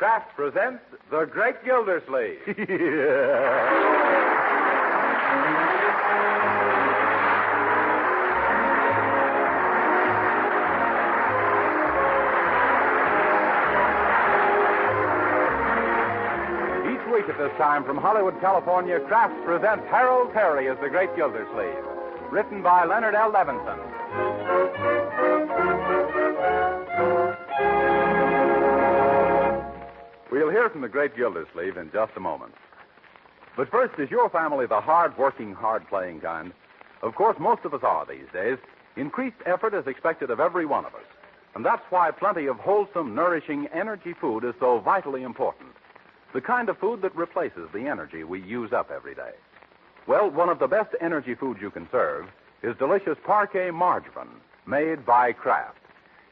Kraft presents The Great Gildersleeve. Each week at this time from Hollywood, California, Kraft presents Harold Perry as The Great Gildersleeve. Written by Leonard L. Levinson. We'll hear from the Great Gildersleeve in just a moment. But first, is your family the hard-working, hard-playing kind? Of course, most of us are these days. Increased effort is expected of every one of us. And that's why plenty of wholesome, nourishing energy food is so vitally important. The kind of food that replaces the energy we use up every day. Well, one of the best energy foods you can serve is delicious Parquet margarine, made by Kraft.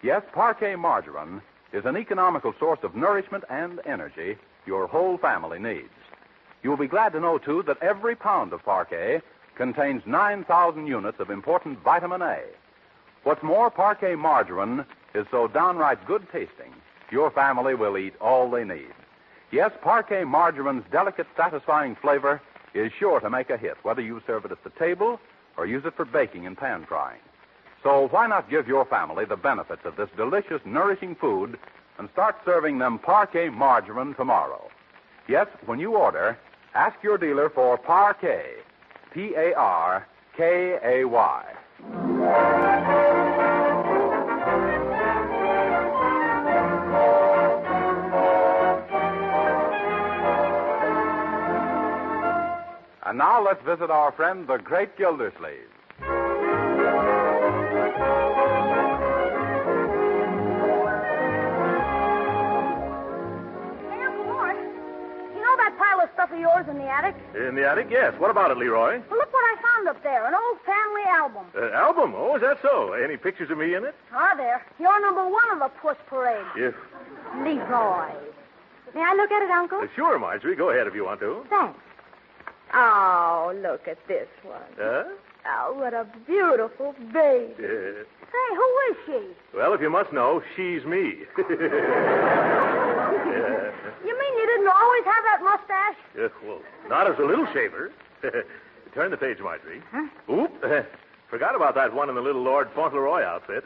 Yes, Parquet margarine is an economical source of nourishment and energy your whole family needs. You'll be glad to know, too, that every pound of Parquet contains 9,000 units of important vitamin A. What's more, Parquet margarine is so downright good-tasting, your family will eat all they need. Yes, Parquet margarine's delicate, satisfying flavor is sure to make a hit, whether you serve it at the table or use it for baking and pan frying. So why not give your family the benefits of this delicious, nourishing food and start serving them Parquet margarine tomorrow? Yes, when you order, ask your dealer for Parquet, P-A-R-K-A-Y. And now let's visit our friend, the Great Gildersleeve. Stuff of yours in the attic? In the attic, yes. What about it, Leroy? Well, look what I found up there. An old family album. Album? Oh, is that so? Any pictures of me in it? Are there? You're number one of the Puss Parade. Yes. Leroy. May I look at it, Uncle? Sure, Marjorie. Go ahead if you want to. Thanks. Oh, look at this one. Oh, what a beautiful baby. Hey, who is she? Well, if you must know, she's me. You mean you didn't always have that mustache? Well, not as a little shaver. Turn the page, Marjorie. Huh? Oop. Forgot about that one in the little Lord Fauntleroy outfit.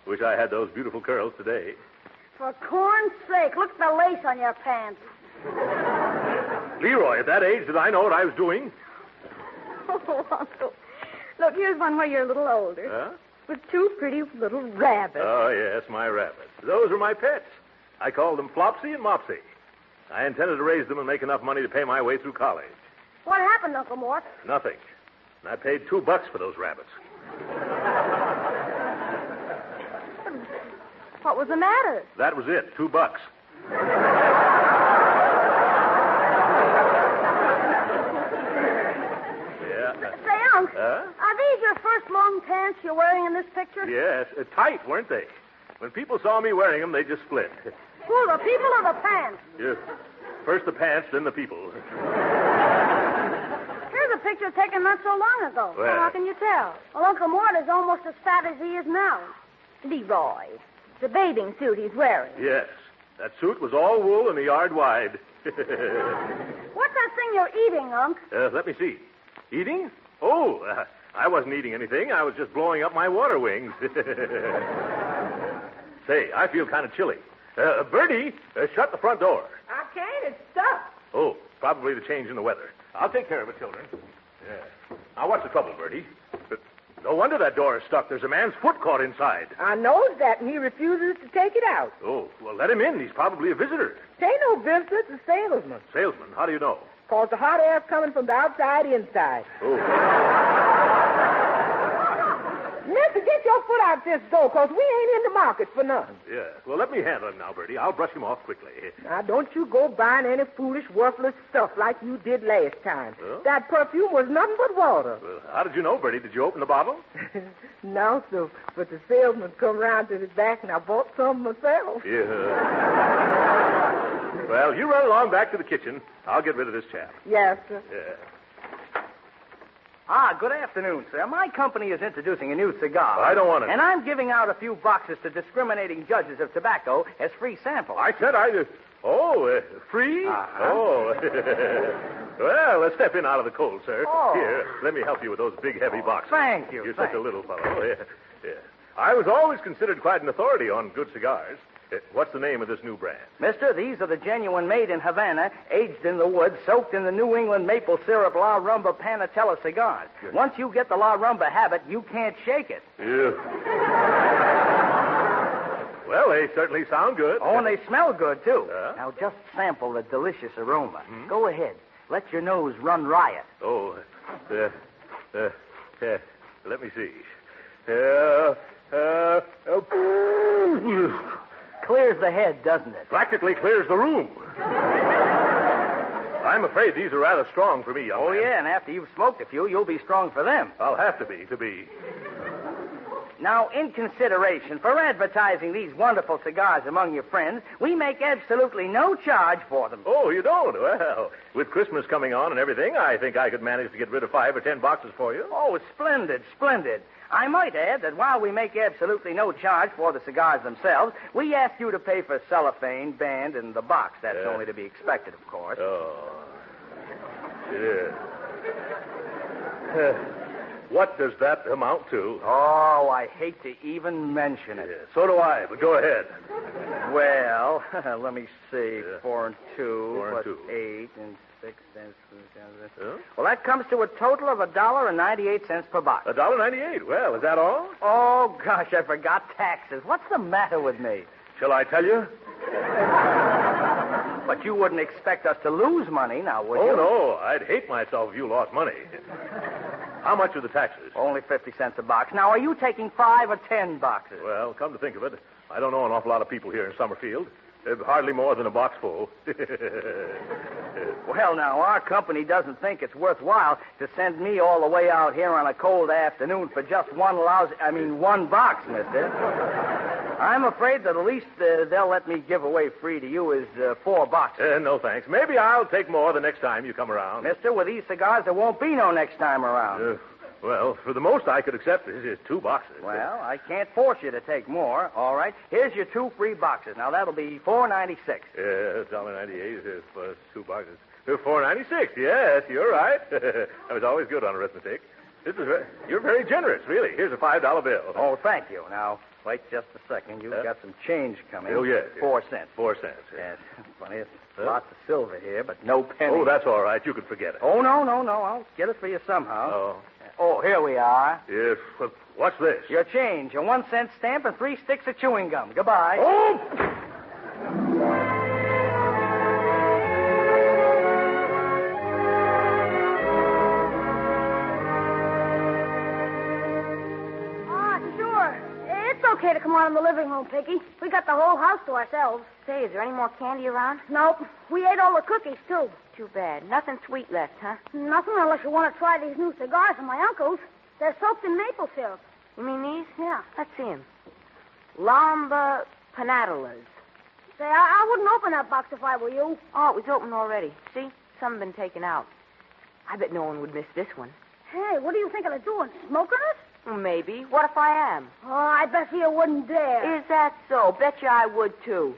Wish I had those beautiful curls today. For corn's sake, look at the lace on your pants. Leroy, at that age, did I know what I was doing? Oh, Uncle. Look, here's one where you're a little older. Huh? With two pretty little rabbits. Oh, yes, my rabbits. Those were my pets. I called them Flopsy and Mopsy. I intended to raise them and make enough money to pay my way through college. What happened, Uncle Mort? Nothing. And I paid $2 for those rabbits. What was the matter? That was it, $2. Say, Unc, are these your first long pants you're wearing in this picture? Yes, tight, weren't they? When people saw me wearing them, they just split. Who, the people or the pants? Yes. First the pants, then the people. Here's a picture taken not so long ago. Well, how can you tell? Well, Uncle Mort is almost as fat as he is now. Leroy, the bathing suit he's wearing. Yes. That suit was all wool and a yard wide. What's that thing you're eating, Unc? Let me see. Eating? Oh, I wasn't eating anything. I was just blowing up my water wings. Say, I feel kind of chilly. Bertie, shut the front door. I can't. It's stuck. Oh, probably the change in the weather. I'll take care of it, children. Yeah. Now, what's the trouble, Bertie? No wonder that door is stuck. There's a man's foot caught inside. I knows that, and he refuses to take it out. Oh, well, let him in. He's probably a visitor. It ain't no visitor. It's a salesman. Salesman? How do you know? 'Cause the hot air's coming from the outside inside. Oh. Mister, get your foot out this door, 'cause we ain't in the market for none. Yeah. Well, let me handle him now, Bertie. I'll brush him off quickly. Now, don't you go buying any foolish, worthless stuff like you did last time. Huh? That perfume was nothing but water. Well, how did you know, Bertie? Did you open the bottle? No, sir. But the salesman come round to the back, and I bought some myself. Yeah. Well, you run along back to the kitchen. I'll get rid of this chap. Yes, sir. Yeah. Good afternoon, sir. My company is introducing a new cigar. I don't want it. And I'm giving out a few boxes to discriminating judges of tobacco as free samples. I said I... Oh, free? Uh-huh. Oh. Well, let's step in out of the cold, sir. Oh. Here, let me help you with those big, heavy boxes. Thank you. You're thank such a little fellow. Yeah. I was always considered quite an authority on good cigars. What's the name of this new brand? Mister, these are the genuine made in Havana, aged in the wood, soaked in the New England maple syrup La Rumba Panatella cigars. Good. Once you get the La Rumba habit, you can't shake it. Yeah. Well, they certainly sound good. Oh, and they smell good, too. Yeah? Now, just sample the delicious aroma. Hmm? Go ahead. Let your nose run riot. Oh, let me see. Clears the head, doesn't it? Practically clears the room. I'm afraid these are rather strong for me, young Oh, man. yeah, and after you've smoked a few, you'll be strong for them. I'll have to be. Now, in consideration for advertising these wonderful cigars among your friends, we make absolutely no charge for them. Oh, you don't? Well, with Christmas coming on and everything, I think I could manage to get rid of 5 or 10 boxes for you. Oh, splendid, splendid. I might add that while we make absolutely no charge for the cigars themselves, we ask you to pay for cellophane, band, and the box. That's Yeah. only to be expected, of course. Oh. Yeah. What does that amount to? Oh, I hate to even mention it. Yeah, so do I, but go ahead. Well, let me see. Yeah. 4 and 2 4 and plus 2. 8 and 6 cents. Huh? Well, that comes to a total of $1.98 per box. $1.98. Well, is that all? Oh, gosh, I forgot taxes. What's the matter with me? Shall I tell you? But you wouldn't expect us to lose money now, would you? Oh, no. I'd hate myself if you lost money. How much are the taxes? Only 50 cents a box. Now, are you taking 5 or 10 boxes? Well, come to think of it, I don't know an awful lot of people here in Summerfield. Hardly more than a box full. Well, now, our company doesn't think it's worthwhile to send me all the way out here on a cold afternoon for just one box, mister. I'm afraid that the least they'll let me give away free to you is 4 boxes. No, thanks. Maybe I'll take more the next time you come around. Mister, with these cigars, there won't be no next time around. Well, for the most I could accept is 2 boxes. Well, I can't force you to take more. All right. Here's your 2 free boxes. Now, that'll be $4.96. $1.98 plus 2 boxes. $4.96. Yes, you're right. I was always good on arithmetic. You're very generous, really. Here's a $5 bill. Oh, thank you. Now, wait just a second. You've got some change coming. Oh, yes. 4 cents. 4 cents. Yes. Funny, it's lots of silver here, but no pennies. Oh, that's all right. You can forget it. Oh, no. I'll get it for you somehow. Oh. Oh, here we are. Yes. Well, what's this? Your change, a 1-cent stamp and 3 sticks of chewing gum. Goodbye. Oh! Sure. It's okay to come on in the living room, Piggy. We got the whole house to ourselves. Say, is there any more candy around? Nope. We ate all the cookies, too. Too bad. Nothing sweet left, huh? Nothing unless you want to try these new cigars of my uncle's. They're soaked in maple syrup. You mean these? Yeah. Let's see 'em. Lamba Panatellas. Say, I wouldn't open that box if I were you. Oh, it was open already. See? Some have been taken out. I bet no one would miss this one. Hey, what are you thinking of doing? Smoking it? Well, maybe. What if I am? Oh, I bet you wouldn't dare. Is that so? Bet you I would, too.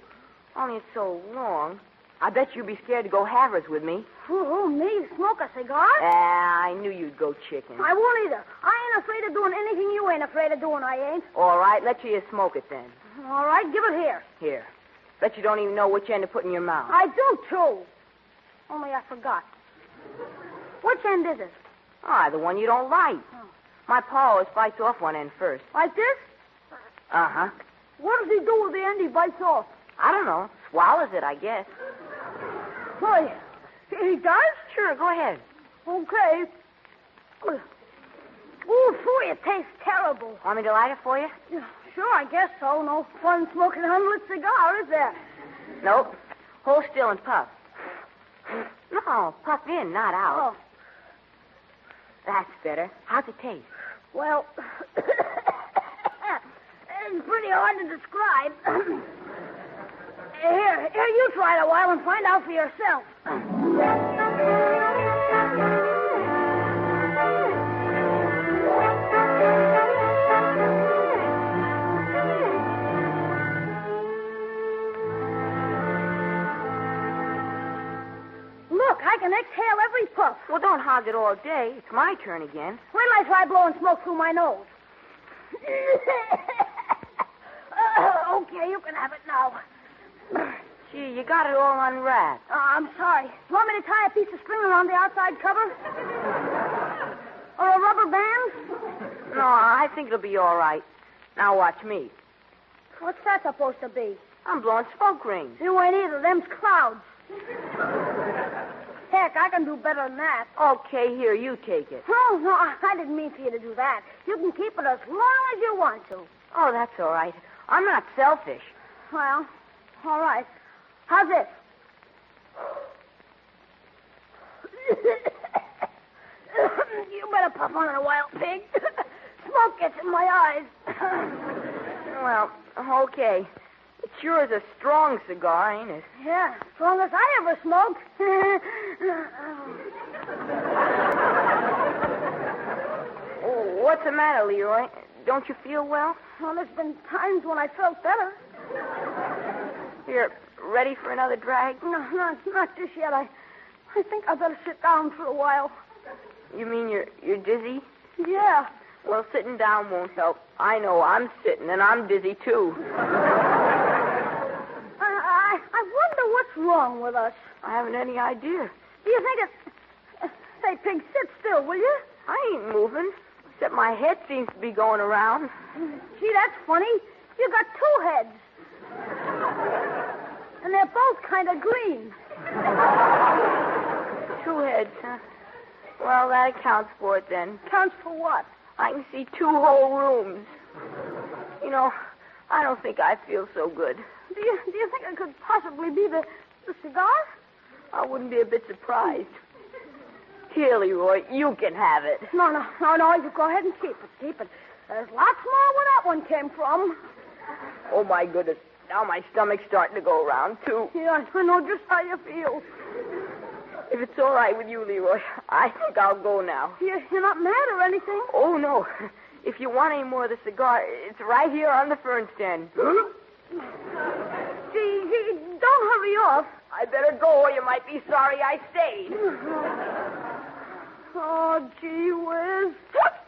Only it's so long. I bet you'd be scared to go halvers with me. Who, me? Smoke a cigar? I knew you'd go chicken. I won't either. I ain't afraid of doing anything you ain't afraid of doing, I ain't. All right, let you smoke it then. All right, give it here. Here. Bet you don't even know which end to put in your mouth. I do, too. Only I forgot. Which end is it? The one you don't like. Oh. My pa always bites off one end first. Like this? Uh-huh. What does he do with the end he bites off? I don't know. Swallows it, I guess. Why, he does? Sure, go ahead. Okay. Ooh, phew, it tastes terrible. Want me to light it for you? Yeah, sure, I guess so. No fun smoking an unlit cigar, is there? Nope. Hold still and puff. No, puff in, not out. Oh, That's better. How's it taste? well, it's pretty hard to describe. Here, you try it a while and find out for yourself. I can exhale every puff. Well, don't hog it all day. It's my turn again. Wait till I try blowing smoke through my nose. Okay, you can have it now. Gee, you got it all unwrapped. I'm sorry. You want me to tie a piece of string around the outside cover? Or a rubber band? No, I think it'll be all right. Now watch me. What's that supposed to be? I'm blowing smoke rings. You ain't either. Them's clouds. Heck, I can do better than that. Okay, here, you take it. No, I didn't mean for you to do that. You can keep it as long as you want to. Oh, that's all right. I'm not selfish. Well, all right. How's this? You better puff on it a while, pig. Smoke gets in my eyes. Well, okay. It sure is a strong cigar, ain't it? Yeah, strongest I ever smoked. Oh, what's the matter, Leroy? Don't you feel well? Well, there's been times when I felt better. Here, ready for another drag? No, not just yet. I think I better sit down for a while. You mean you're dizzy? Yeah. Well, sitting down won't help. I know I'm sitting, and I'm dizzy, too. I wonder what's wrong with us. I haven't any idea. Do you think it's... Say, pig, sit still, will you? I ain't moving, except my head seems to be going around. Gee, that's funny. You got two heads. And they're both kind of green. Two heads, huh? Well, that accounts for it, then. Counts for what? I can see 2 whole rooms. You know, I don't think I feel so good. Do you think it could possibly be the cigar? I wouldn't be a bit surprised. Here, Leroy, you can have it. No, you go ahead and keep it. There's lots more where that one came from. Oh, my goodness. Now my stomach's starting to go around, too. Yeah, I know just how you feel. If it's all right with you, Leroy, I think I'll go now. You're not mad or anything? Oh, no. If you want any more of the cigar, it's right here on the fern stand. Gee, don't hurry off. I better go or you might be sorry I stayed. Oh, gee whiz.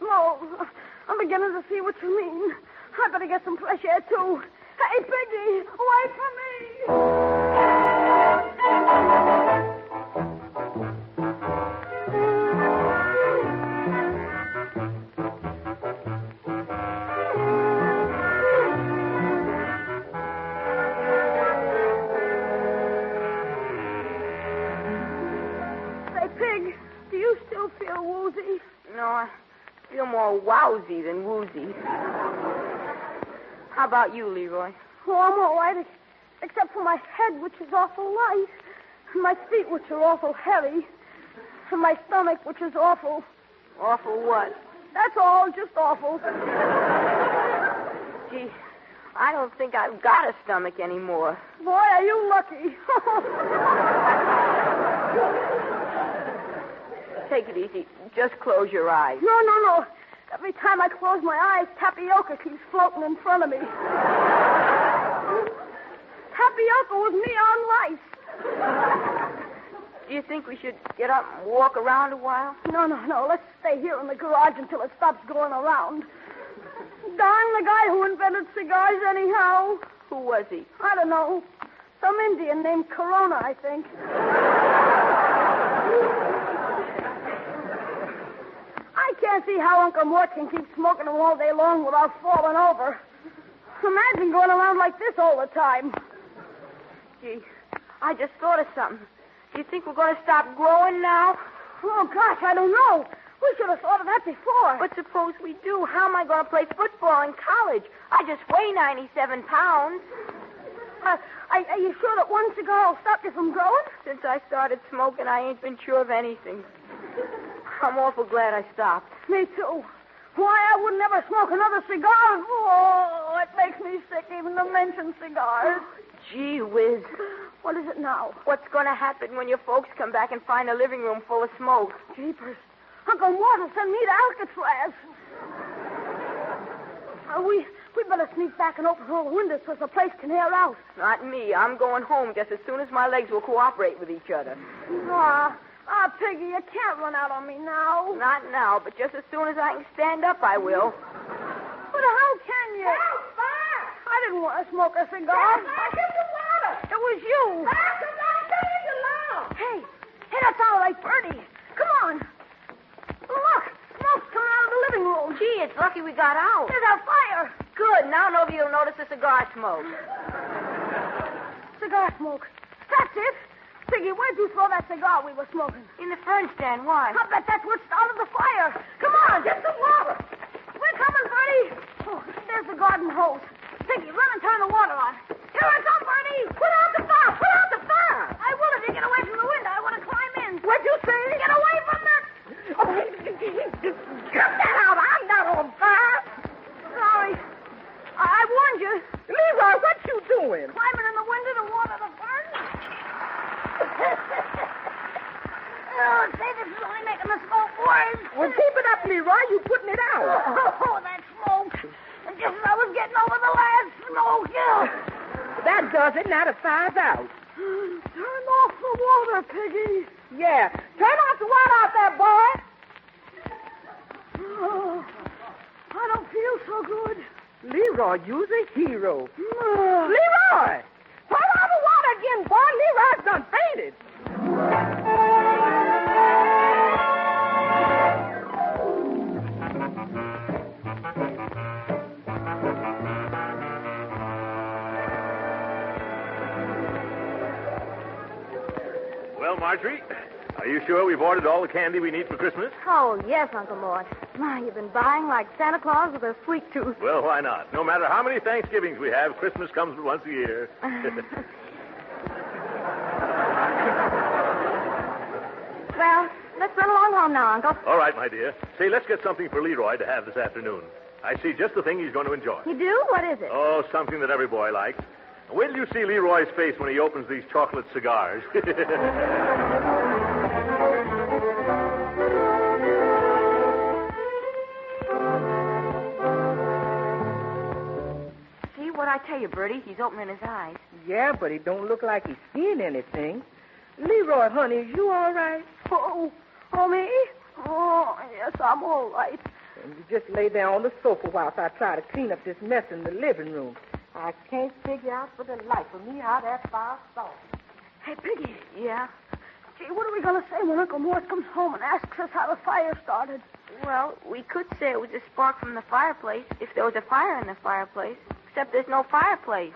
Oh, I'm beginning to see what you mean. I better get some fresh air, too. Hey, Piggy, wait for me. Say, Pig, do you still feel woozy? No, I feel more wowsy than woozy. How about you, Leroy? Oh, I'm all right, except for my head, which is awful light, and my feet, which are awful heavy, and my stomach, which is awful. Awful what? That's all, just awful. Gee, I don't think I've got a stomach anymore. Boy, are you lucky. Take it easy. Just close your eyes. No. Every time I close my eyes, tapioca keeps floating in front of me. Tapioca with neon lights. Do you think we should get up and walk around a while? No. Let's stay here in the garage until it stops going around. Darn the guy who invented cigars anyhow. Who was he? I don't know. Some Indian named Corona, I think. I can't see how Uncle Mort can keep smoking them all day long without falling over. Imagine going around like this all the time. Gee, I just thought of something. Do you think we're going to stop growing now? Oh, gosh, I don't know. We should have thought of that before. But suppose we do. How am I going to play football in college? I just weigh 97 pounds. Are you sure that one cigar will stop you from growing? Since I started smoking, I ain't been sure of anything. I'm awful glad I stopped. Me too. Why, I wouldn't ever smoke another cigar. Oh, it makes me sick even to mention cigars. Gee whiz. What is it now? What's going to happen when your folks come back and find a living room full of smoke? Jeepers. Uncle Mort will send me to Alcatraz. We better sneak back and open all the windows so the place can air out. Not me. I'm going home just as soon as my legs will cooperate with each other. Ah, Piggy, you can't run out on me now. Not now, but just as soon as I can stand up, I will. But how can you? I didn't want to smoke a cigar. It was you. Hey, that sounded like Bertie. Come on. Look, smoke's coming out of the living room. Gee, it's lucky we got out. There's a fire. Good. Now nobody will notice the cigar smoke. Cigar smoke. That's it. Piggy, where'd you throw that cigar we were smoking? In the fern stand. Why? I bet that's what started the fire. Come on, get some water. We're coming, Bertie. Oh, there's the garden hose. Piggy, run and turn the water on. Here I come, Bertie. Put out the fire. Put out the fire. I will if you get away from the window. I want to climb in. What'd you say? Get away from that. Oh, cut that out. I'm not on fire. Sorry. I warned you. Leroy, what you doing? Climbing in the window to water the fern. Oh, say, this is only making the smoke worse. Well, keep it up, Leroy. You putting it out. Oh, that smoke. And just as I was getting over the last smoke. That does it. Now the fire's out. Turn off the water, Piggy. Yeah. Turn off the water out there, boy. Oh, I don't feel so good. Leroy, you's a hero. Leroy! Turn on the water again, boy. Leroy's done fainted. Well, Marjorie, are you sure we've ordered all the candy we need for Christmas? Oh, yes, Uncle Mort. My, you've been buying like Santa Claus with a sweet tooth. Well, why not? No matter how many Thanksgivings we have, Christmas comes but once a year. Well, let's run along home now, Uncle. All right, my dear. Say, let's get something for Leroy to have this afternoon. I see just the thing he's going to enjoy. You do? What is it? Oh, something that every boy likes. Wait till you see Leroy's face when he opens these chocolate cigars. See what I tell you, Bertie? He's opening his eyes. Yeah, but it don't look like he's seeing anything. Leroy, honey, is you all right? Oh, me? Oh, yes, I'm all right. And you just lay there on the sofa whilst I try to clean up this mess in the living room. I can't figure out for the life of me how that fire started. Hey, Piggy. Yeah? Gee, what are we going to say when Uncle Mort comes home and asks us how the fire started? Well, we could say it was a spark from the fireplace if there was a fire in the fireplace. Except there's no fireplace.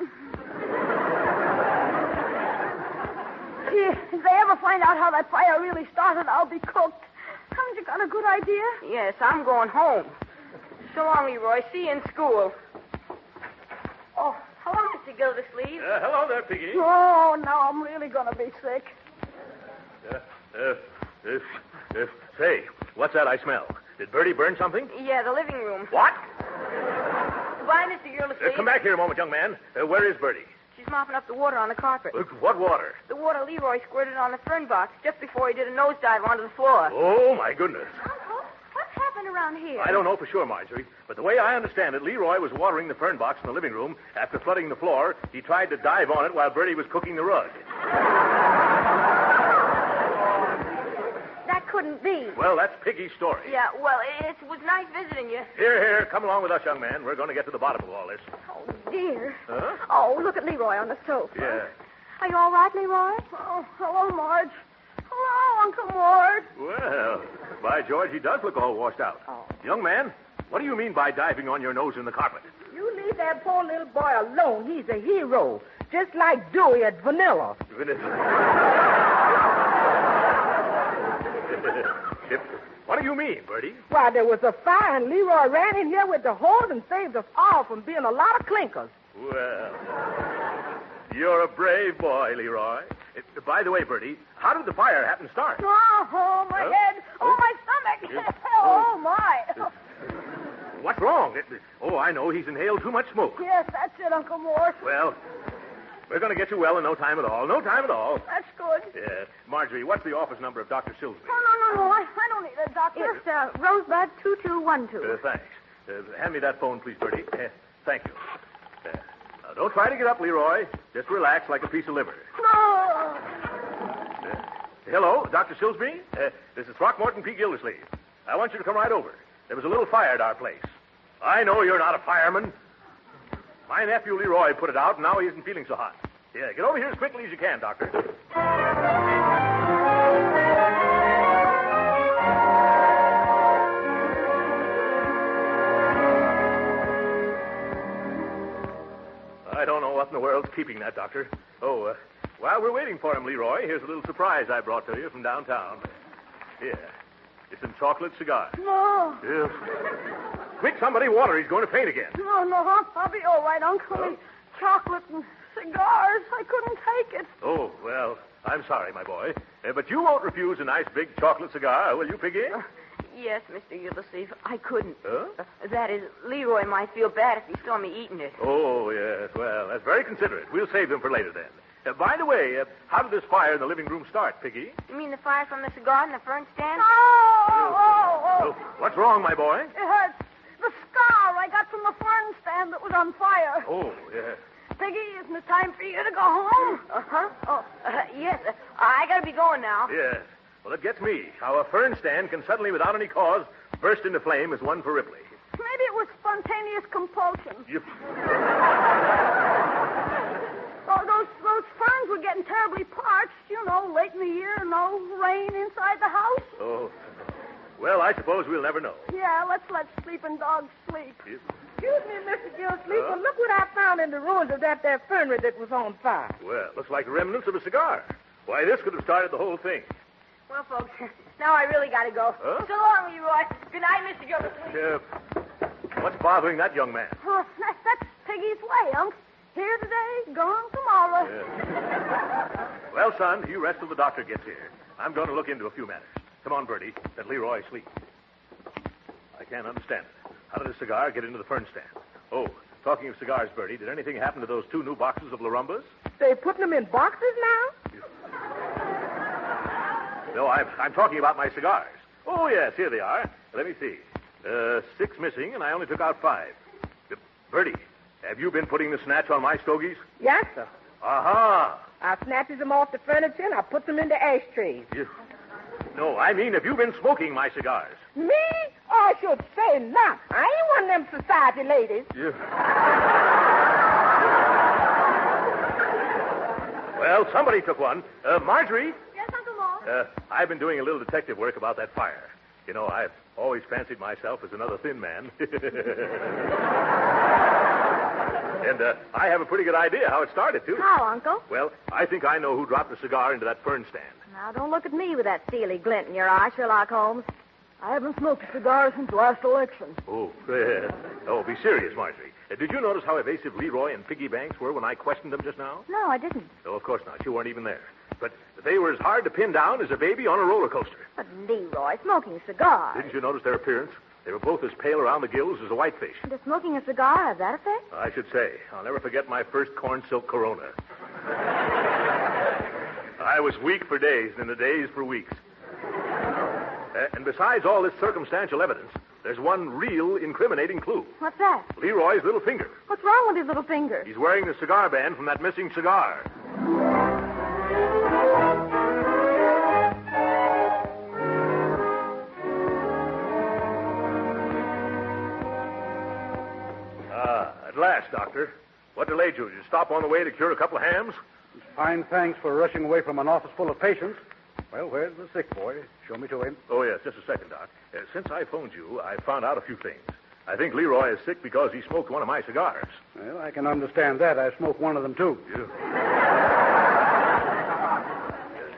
Gee, if they ever find out how that fire really started, I'll be cooked. Haven't you got a good idea? Yes, I'm going home. So long, Leroy. See you in school. Oh, hello, Mr. Gildersleeve. Hello there, Piggy. Oh, now I'm really going to be sick. Say, what's that I smell? Did Bertie burn something? Yeah, the living room. What? Goodbye, Mr. Gildersleeve. Come back here a moment, young man. Where is Bertie? She's mopping up the water on the carpet. What water? The water Leroy squirted on the fern box just before he did a nosedive onto the floor. Oh, my goodness. Uncle, what's happened around here? I don't know for sure, Marjorie, but the way I understand it, Leroy was watering the fern box in the living room. After flooding the floor, he tried to dive on it while Bertie was cooking the rug. That couldn't be. Well, that's Piggy's story. Yeah, well, it was nice visiting you. Here, come along with us, young man. We're going to get to the bottom of all this. Oh, dear. Huh? Oh, look at Leroy on the sofa. Yeah. Are you all right, Leroy? Oh, hello, Marge. Hello, Uncle Mort. Well, by George, he does look all washed out. Oh. Young man, what do you mean by diving on your nose in the carpet? You leave that poor little boy alone. He's a hero. Just like Dewey at Vanilla. What do you mean, Bertie? Why, there was a fire, and Leroy ran in here with the hose and saved us all from being a lot of clinkers. Well, you're a brave boy, Leroy. By the way, Bertie, how did the fire happen to start? Oh, my head. Oh, my stomach. Oh, my. What's wrong? I know. He's inhaled too much smoke. Yes, that's it, Uncle Mort. Well, we're going to get you well in no time at all. No time at all. That's good. Yeah. Marjorie, what's the office number of Dr. Silsby? Oh, no. I don't need a doctor. It's Rosebud 2212. Thanks. Hand me that phone, please, Bertie. Thank you. Now, don't try to get up, Leroy. Just relax like a piece of liver. No. Hello, Dr. Silsby. This is Throckmorton P. Gildersleeve. I want you to come right over. There was a little fire at our place. I know you're not a fireman. My nephew Leroy put it out, and now he isn't feeling so hot. Yeah, get over here as quickly as you can, Doctor. I don't know what in the world's keeping that, Doctor. Oh, while we're waiting for him, Leroy, here's a little surprise I brought to you from downtown. Here. It's some chocolate cigars. No. Yeah. Quick, somebody water. He's going to faint again. No, I'll be all right, Uncle. Huh? Chocolate and cigars. I couldn't take it. Oh, well, I'm sorry, my boy. But you won't refuse a nice big chocolate cigar, will you, Piggy? Yes, Mr. Gildersleeve. I couldn't. Huh? That is, Leroy might feel bad if he saw me eating it. Oh, yes. Well, that's very considerate. We'll save them for later, then. By the way, how did this fire in the living room start, Piggy? You mean the fire from the cigar and the fern stand? Oh. What's wrong, my boy? It hurts. The scar I got from the fern stand that was on fire. Oh, yes. Piggy, isn't it time for you to go home? Uh-huh. Oh, yes. I gotta be going now. Yes. Well, it gets me. How a fern stand can suddenly, without any cause, burst into flame is one for Ripley. Maybe it was spontaneous compulsion. You... Oh, those ferns were getting terribly parched, late in the year, no rain inside the house. Oh. Well, I suppose we'll never know. Yeah, let's let sleeping dogs sleep. Yes. Excuse me, Mr. Gildersleeve, but look what I found in the ruins of that there fernery that was on fire. Well, looks like remnants of a cigar. Why, this could have started the whole thing. Well, folks, now I really gotta go. Huh? So long, Leroy. Good night, Mr. Gildersleeve. What's bothering that young man? Oh, that's Piggy's way, Unc. Here today, gone tomorrow. Yeah. Well, son, you rest till the doctor gets here. I'm going to look into a few matters. Come on, Bertie. Let Leroy sleep. I can't understand it. How did a cigar get into the fern stand? Oh, talking of cigars, Bertie, did anything happen to those 2 new boxes of Larumbas? They putting them in boxes now? No, I'm talking about my cigars. Oh, yes, here they are. Let me see. 6 missing, and I only took out 5. Bertie, have you been putting the snatch on my stogies? Yes, sir. Aha! I snatches them off the furniture and I put them in the ashtrays. No, I mean, have you been smoking my cigars? Me? I should say not. I ain't one of them society ladies. Well, somebody took one. Marjorie? Yes, Uncle Mose? I've been doing a little detective work about that fire. I've always fancied myself as another thin man. And I have a pretty good idea how it started, too. How, Uncle? Well, I think I know who dropped the cigar into that fern stand. Now, don't look at me with that steely glint in your eye, Sherlock Holmes. I haven't smoked a cigar since last election. Oh, be serious, Marjorie. Did you notice how evasive Leroy and Piggy Banks were when I questioned them just now? No, I didn't. No, of course not. You weren't even there. But they were as hard to pin down as a baby on a roller coaster. But Leroy, smoking cigars. Didn't you notice their appearance? They were both as pale around the gills as a whitefish. Does smoking a cigar have that effect? I should say. I'll never forget my first corn silk Corona. I was weak for days, and the days for weeks. And besides all this circumstantial evidence, there's one real incriminating clue. What's that? Leroy's little finger. What's wrong with his little finger? He's wearing the cigar band from that missing cigar. At last, Doctor. What delayed you? Did you stop on the way to cure a couple of hams? Fine thanks for rushing away from an office full of patients. Well, where's the sick boy? Show me to him. Oh, yes, just a second, Doc. Since I phoned you, I found out a few things. I think Leroy is sick because he smoked one of my cigars. Well, I can understand that. I smoked one of them, too. Yes,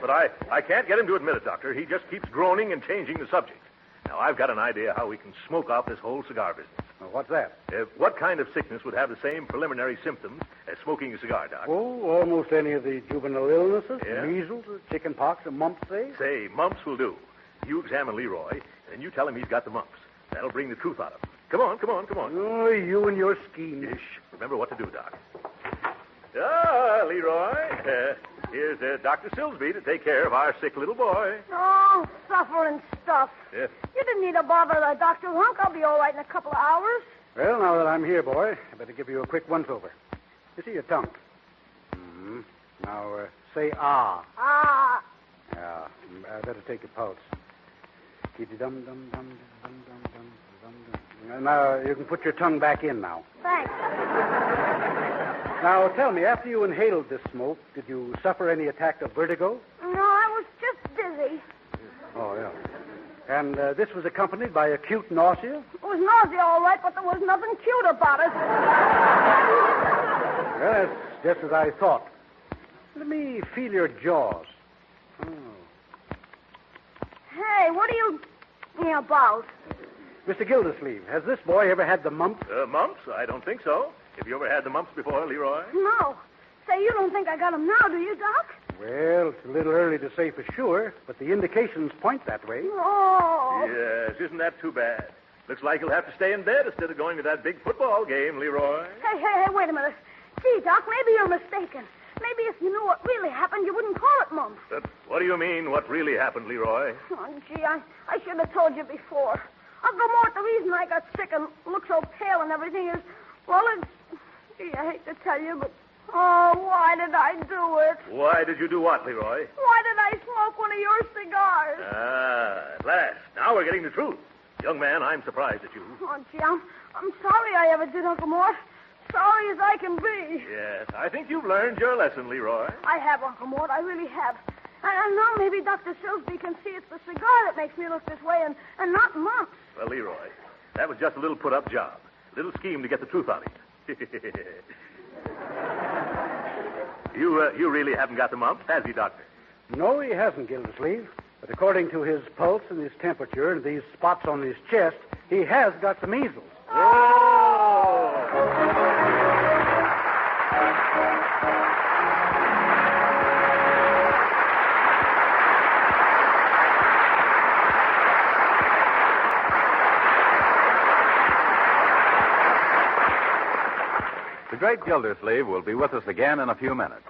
but I can't get him to admit it, Doctor. He just keeps groaning and changing the subject. Now, I've got an idea how we can smoke out this whole cigar business. Well, what's that? What kind of sickness would have the same preliminary symptoms as smoking a cigar, Doc? Oh, almost any of the juvenile illnesses. Yeah? Measles, chicken pox, or mumps, say? Say, mumps will do. You examine Leroy, and you tell him he's got the mumps. That'll bring the truth out of him. Come on. Oh, you and your schemes. Ish. Remember what to do, Doc. Ah, Leroy. Here's Dr. Silsby to take care of our sick little boy. Oh, suffering stuff. Yeah. You didn't need to bother the Dr. Hunk. I'll be all right in a couple of hours. Well, now that I'm here, boy, I better give you a quick once-over. You see your tongue? Mm-hmm. Now, say ah. Ah. Yeah. I better take your pulse. Dum-dum-dum-dum-dum-dum-dum. Now, you can put your tongue back in now. Thanks. Now, tell me, after you inhaled this smoke, did you suffer any attack of vertigo? No, I was just dizzy. Oh, yeah. And this was accompanied by acute nausea? It was nausea, all right, but there was nothing cute about it. Well, that's just as I thought. Let me feel your jaws. Oh. Hey, what are you about? Mr. Gildersleeve, has this boy ever had the mumps? Mumps? I don't think so. Have you ever had the mumps before, Leroy? No. Say, you don't think I got 'em now, do you, Doc? Well, it's a little early to say for sure, but the indications point that way. Oh. Yes, isn't that too bad? Looks like you'll have to stay in bed instead of going to that big football game, Leroy. Hey, wait a minute. Gee, Doc, maybe you're mistaken. Maybe if you knew what really happened, you wouldn't call it mumps. What do you mean, what really happened, Leroy? Oh, gee, I should have told you before. Uncle Mort, the reason I got sick and look so pale and everything is, well, gee, I hate to tell you, but, why did I do it? Why did you do what, Leroy? Why did I smoke one of your cigars? At last. Now we're getting the truth. Young man, I'm surprised at you. Oh, gee, I'm sorry I ever did, Uncle Mort. Sorry as I can be. Yes, I think you've learned your lesson, Leroy. I have, Uncle Mort. I really have. And now maybe Dr. Silsby can see it's the cigar that makes me look this way and not mumps. Well, Leroy, that was just a little put-up job. A little scheme to get the truth out of you. You really haven't got the mumps, has he, Doctor? No, he hasn't, Gildersleeve. But according to his pulse and his temperature and these spots on his chest, he has got the measles. Oh! The great Gildersleeve will be with us again in a few minutes.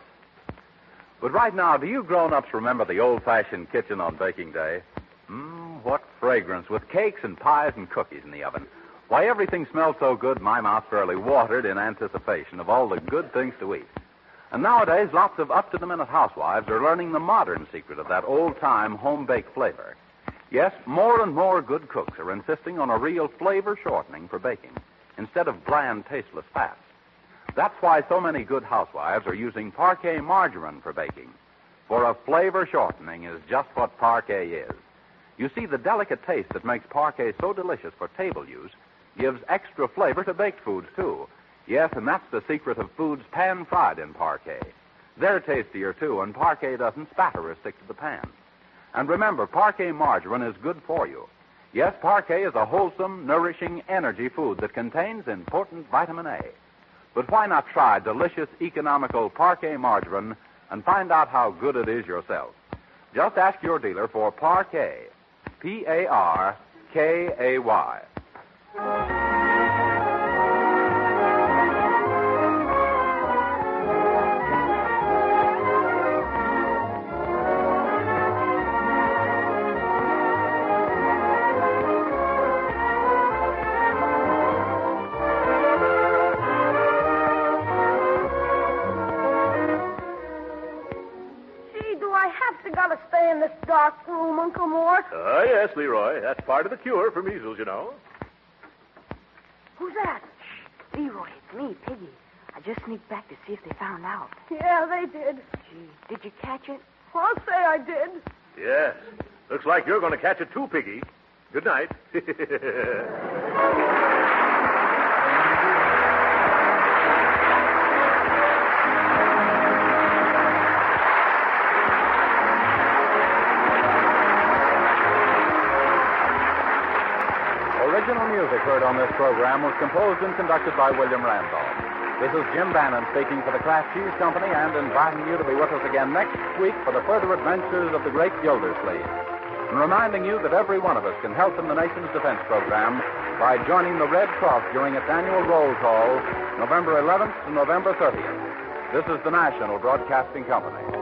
But right now, do you grown-ups remember the old-fashioned kitchen on baking day? What fragrance, with cakes and pies and cookies in the oven. Why, everything smelled so good, my mouth fairly watered in anticipation of all the good things to eat. And nowadays, lots of up-to-the-minute housewives are learning the modern secret of that old-time home-baked flavor. Yes, more and more good cooks are insisting on a real flavor shortening for baking, instead of bland, tasteless fats. That's why so many good housewives are using Parquet margarine for baking. For a flavor shortening is just what Parquet is. You see, the delicate taste that makes Parquet so delicious for table use gives extra flavor to baked foods, too. Yes, and that's the secret of foods pan-fried in Parquet. They're tastier, too, and Parquet doesn't spatter or stick to the pan. And remember, Parquet margarine is good for you. Yes, Parquet is a wholesome, nourishing energy food that contains important vitamin A. But why not try delicious, economical Parquet margarine and find out how good it is yourself? Just ask your dealer for Parquet. Parkay. Gotta stay in this dark room, Uncle Mort. Yes, Leroy. That's part of the cure for measles, you know. Who's that? Shh, Leroy, it's me, Piggy. I just sneaked back to see if they found out. Yeah, they did. Gee, did you catch it? I'll say I did. Yes. Looks like you're going to catch it too, Piggy. Good night. Original music heard on this program was composed and conducted by William Randolph. This is Jim Bannon speaking for the Kraft Cheese Company and inviting you to be with us again next week for the further adventures of the great Gildersleeve. And reminding you that every one of us can help in the nation's defense program by joining the Red Cross during its annual roll call, November 11th to November 30th. This is the National Broadcasting Company.